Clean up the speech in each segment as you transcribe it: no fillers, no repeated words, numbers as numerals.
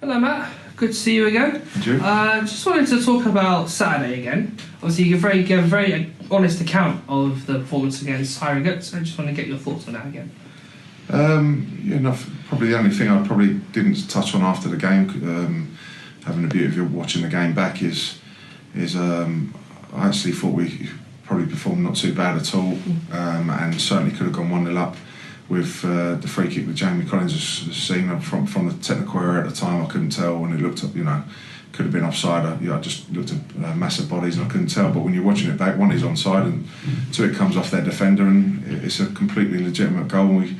Hello Matt, good to see you again. Just wanted to talk about Saturday again. Obviously you gave a very honest account of the performance against Harrogate, so I just want to get your thoughts on that again. Probably the only thing I probably didn't touch on after the game, having the beauty of watching the game back, is I actually thought we probably performed not too bad at all, and certainly could have gone 1-0 up with the free kick that Jamie Collins has seen from the technical area at the time. I couldn't tell when it looked up, could have been offside. I just looked at massive bodies and I couldn't tell. But when you're watching it back, one, he's onside, and two, it comes off their defender, and it's a completely legitimate goal. And we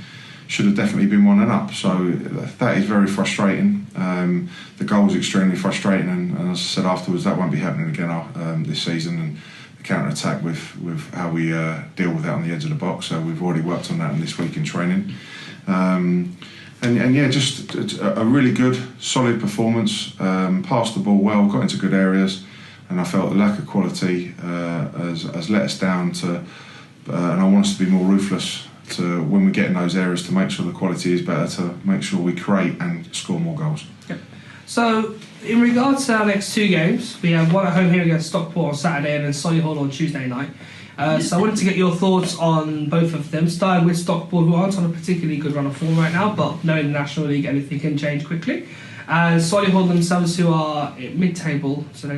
should have definitely been 1-0 up. So that is very frustrating. The goal was extremely frustrating, and as I said afterwards, that won't be happening again this season. And the counter-attack with how we deal with that on the edge of the box. So we've already worked on that in this week in training. Just a really good, solid performance. Passed the ball well, got into good areas, and I felt the lack of quality has let us down. And I want us to be more ruthless to when we get in those areas to make sure the quality is better, to make sure we create and score more goals. Yep. So, in regards to our next two games, we have one at home here against Stockport on Saturday and then Solihull on Tuesday night. So I wanted to get your thoughts on both of them, starting with Stockport, who aren't on a particularly good run of form right now, but knowing the National League, anything can change quickly. And Solihull themselves, who are mid-table, so they're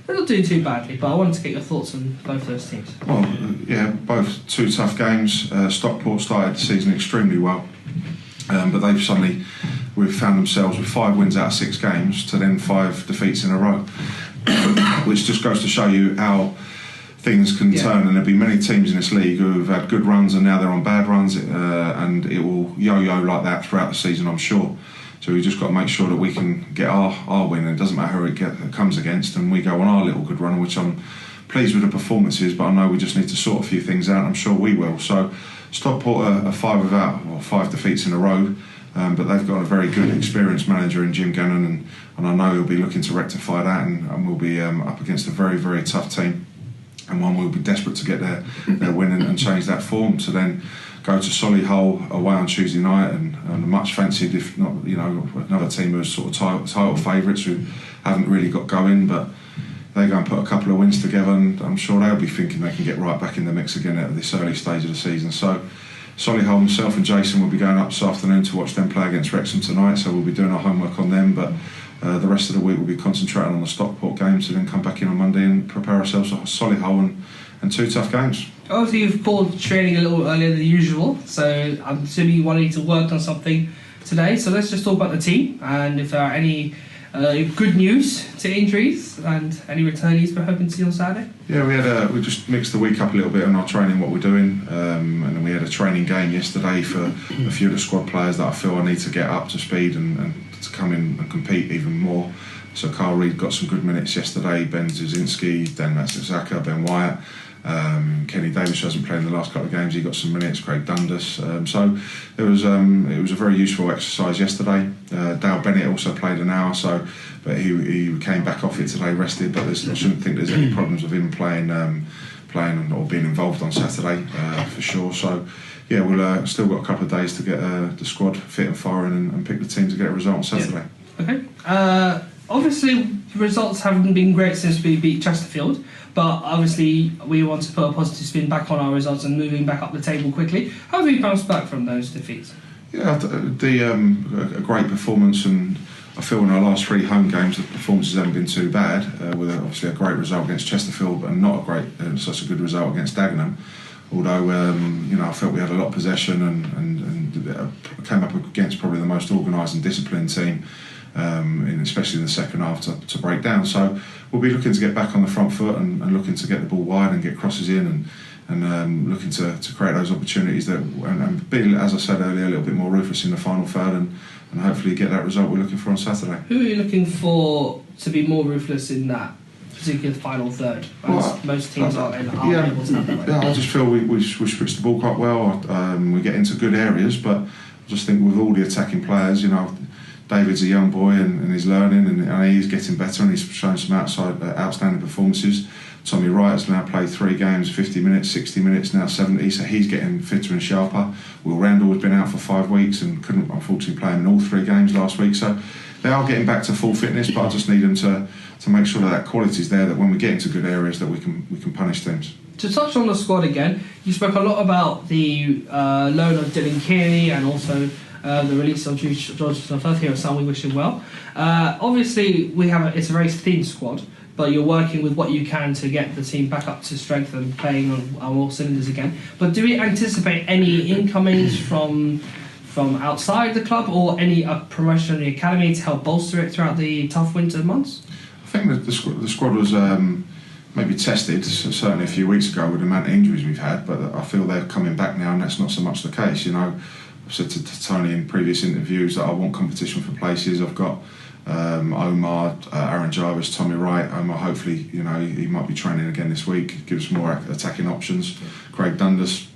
not doing too badly, but I wanted to get your thoughts on both those teams. Well, yeah, both two tough games. Stockport started the season extremely well, but we've found themselves with 5 wins out of 6 games to then 5 defeats in a row, which just goes to show you how things can turn. And there'll be many teams in this league who have had good runs and now they're on bad runs, and it will yo-yo like that throughout the season, I'm sure. So we've just got to make sure that we can get our win, and it doesn't matter who it comes against, and we go on our little good run, which I'm pleased with the performances, but I know we just need to sort a few things out. I'm sure we will. So Stockport are 5 defeats in a row, but they've got a very good, experienced manager in Jim Gannon, and I know he'll be looking to rectify that, and we'll be up against a very, very tough team, and one we'll be desperate to get their win and change that form. To then go to Solihull away on Tuesday night, and much fancied, if not, another team who's sort of title favourites who haven't really got going, but they go and put a couple of wins together, and I'm sure they'll be thinking they can get right back in the mix again at this early stage of the season. So Solihull, myself and Jason will be going up this afternoon to watch them play against Wrexham tonight, so we'll be doing our homework on them, but the rest of the week we'll be concentrating on the Stockport game, to then come back in on Monday and prepare ourselves for Solihull and 2 tough games. Obviously you've called training a little earlier than usual, so I'm assuming you wanted to work on something today, so let's just talk about the team, and if there are any good news to injuries and any returnees we're hoping to see on Saturday. Yeah, we just mixed the week up a little bit on our training, what we're doing, and then we had a training game yesterday for a few of the squad players that I feel I need to get up to speed and to come in and compete even more. So Carl Reid got some good minutes yesterday, Ben Zizinski, Dan Matsuzaka, Ben Wyatt, Kenny Davis, who hasn't played in the last couple of games, he got some minutes, Craig Dundas. So it was a very useful exercise yesterday. Dale Bennett also played an hour, but he came back off it today, rested, but I shouldn't think there's any problems with him playing or being involved on Saturday, for sure. So yeah, we'll still got a couple of days to get the squad fit and firing and pick the team to get a result on Saturday. Yeah. Okay. Obviously, the results haven't been great since we beat Chesterfield, but obviously we want to put a positive spin back on our results and moving back up the table quickly. How have we bounced back from those defeats? Yeah, a great performance, and I feel in our last 3 home games the performances haven't been too bad, with obviously a great result against Chesterfield, but not such a good result against Dagenham. Although I felt we had a lot of possession and came up against probably the most organised and disciplined team, especially in the second half, to break down. So we'll be looking to get back on the front foot and looking to get the ball wide and get crosses in and looking to create those opportunities and be, as I said earlier, a little bit more ruthless in the final third and hopefully get that result we're looking for on Saturday. Who are you looking for to be more ruthless in that particular final third? Most teams aren't able to have that. Yeah, I just feel we switched the ball quite well. We get into good areas, but I just think with all the attacking players, David's a young boy and he's learning, and he's getting better, and he's shown some outstanding performances. Tommy Wright has now played 3 games, 50 minutes, 60 minutes, now 70, so he's getting fitter and sharper. Will Randall has been out for 5 weeks and couldn't unfortunately play him in all 3 games last week, so they are getting back to full fitness, but I just need them to make sure that quality is there, that when we get into good areas that we can punish teams. To touch on the squad again, you spoke a lot about the loan of Dylan Kearney and also the release of George Firth here at Sutton. We wish him well. Obviously, it's a very thin squad, but you're working with what you can to get the team back up to strength and playing on all cylinders again. But do we anticipate any incomings from outside the club or any promotion in the academy to help bolster it throughout the tough winter months? I think that the squad was maybe tested, certainly a few weeks ago, with the amount of injuries we've had, but I feel they're coming back now, and that's not so much the case. You know, I've said to Tony in previous interviews that I want competition for places. I've got Omar, Aaron Jarvis, Tommy Wright. Omar, hopefully, you know, he might be training again this week, gives more attacking options. Craig Dundas.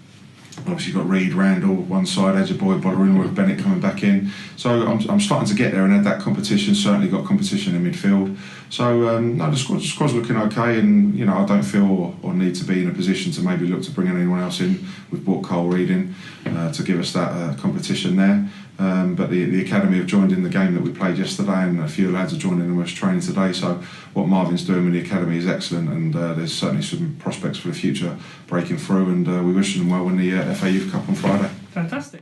Obviously, you've got Reed, Randall, one side, Edgerboy, Bollerino with Bennett coming back in. So I'm starting to get there and add that competition. Certainly got competition in midfield. So no, the squad's looking okay, and you know, I don't feel or need to be in a position to maybe look to bring anyone else in. We've brought Cole Reed in to give us that competition there. But the academy have joined in the game that we played yesterday, and a few lads are joining in us training today. So what Marvin's doing with the academy is excellent, and there's certainly some prospects for the future breaking through. And we wish them well in the FA Youth Cup on Friday. Fantastic.